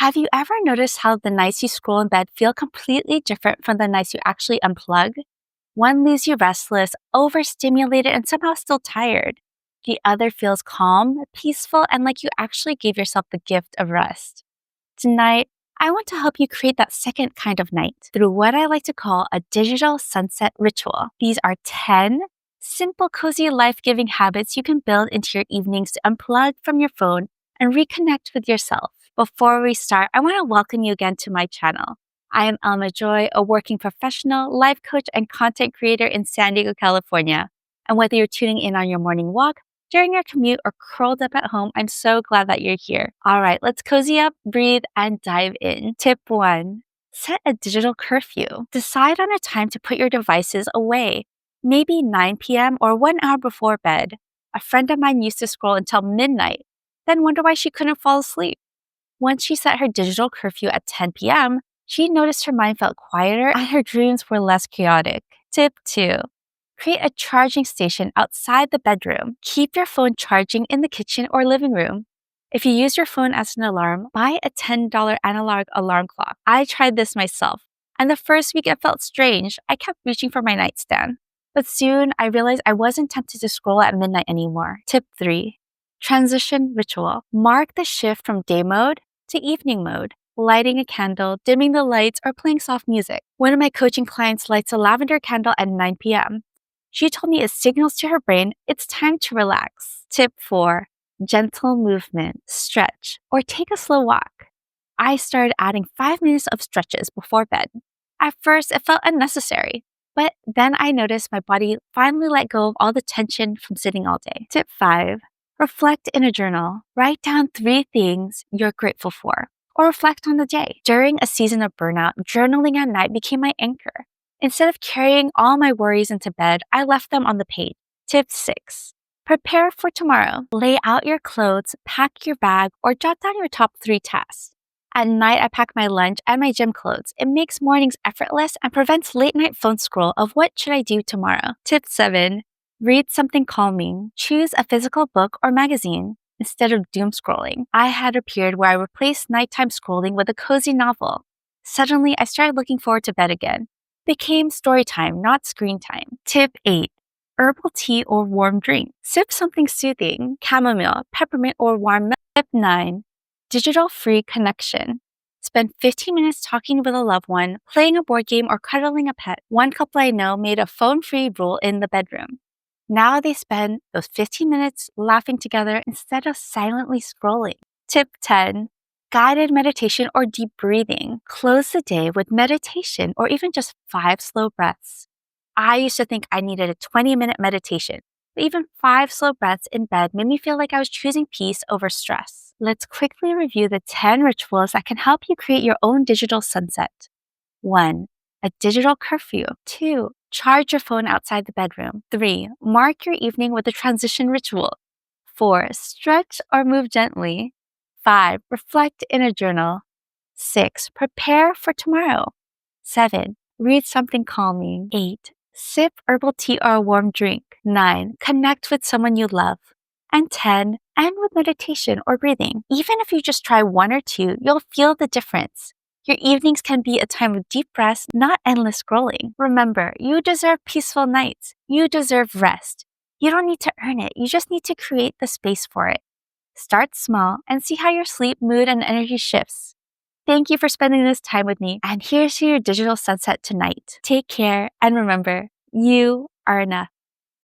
Have you ever noticed how the nights you scroll in bed feel completely different from the nights you actually unplug? One leaves you restless, overstimulated, and somehow still tired. The other feels calm, peaceful, and like you actually gave yourself the gift of rest. Tonight, I want to help you create that second kind of night through what I like to call a digital sunset ritual. These are 10 simple, cozy, life giving habits you can build into your evenings to unplug from your phone and reconnect with yourself. Before we start, I want to welcome you again to my channel. I am Alma Joy, a working professional, life coach, and content creator in San Diego, California. And whether you're tuning in on your morning walk, during your commute, or curled up at home, I'm so glad that you're here. All right, let's cozy up, breathe, and dive in. Tip 1. Set a digital curfew. Decide on a time to put your devices away. Maybe 9 p.m. or 1 hour before bed. A friend of mine used to scroll until midnight, then wonder why she couldn't fall asleep. Once she set her digital curfew at 10 p.m., she noticed her mind felt quieter and her dreams were less chaotic. Tip 2. Create a charging station outside the bedroom. Keep your phone charging in the kitchen or living room. If you use your phone as an alarm, buy a $10 analog alarm clock. I tried this myself, and the first week it felt strange. I kept reaching for my nightstand. But soon I realized I wasn't tempted to scroll at midnight anymore. Tip 3. Transition ritual. Mark the shift from day mode to evening mode. Lighting a candle, dimming the lights, or playing soft music. One of my coaching clients lights a lavender candle at 9 p.m. She told me it signals to her brain it's time to relax. Tip 4. Gentle movement, stretch, or take a slow walk. I started adding 5 minutes of stretches before bed. At first, it felt unnecessary, but then I noticed my body finally let go of all the tension from sitting all day. Tip 5. Reflect in a journal. Write down 3 things you're grateful for, or reflect on the day. During a season of burnout, journaling at night became my anchor. Instead of carrying all my worries into bed, I left them on the page. Tip 6. Prepare for tomorrow. Lay out your clothes, pack your bag, or jot down your top 3 tasks. At night, I pack my lunch and my gym clothes. It makes mornings effortless and prevents late night phone scroll of what should I do tomorrow. Tip 7. Read something calming. Choose a physical book or magazine instead of doom scrolling. I had a period where I replaced nighttime scrolling with a cozy novel. Suddenly, I started looking forward to bed again. Became story time, not screen time. Tip 8. Herbal tea or warm drink. Sip something soothing, chamomile, peppermint, or warm milk. Tip 9. Digital-free connection. Spend 15 minutes talking with a loved one, playing a board game, or cuddling a pet. One couple I know made a phone-free rule in the bedroom. Now they spend those 15 minutes laughing together instead of silently scrolling. Tip 10. Guided meditation or deep breathing. Close the day with meditation or even just 5 slow breaths. I used to think I needed a 20-minute meditation, but even 5 slow breaths in bed made me feel like I was choosing peace over stress. Let's quickly review the 10 rituals that can help you create your own digital sunset. 1. A digital curfew. 2. Charge your phone outside the bedroom. 3. Mark your evening with a transition ritual. 4. Stretch or move gently. 5. Reflect in a journal. 6. Prepare for tomorrow. 7. Read something calming. 8. Sip herbal tea or a warm drink. 9. Connect with someone you love. And 10. End with meditation or breathing. Even if you just try 1 or 2, you'll feel the difference. Your evenings can be a time of deep rest, not endless scrolling. Remember, you deserve peaceful nights. You deserve rest. You don't need to earn it. You just need to create the space for it. Start small and see how your sleep, mood, and energy shifts. Thank you for spending this time with me, and here's to your digital sunset tonight. Take care, and remember, you are enough.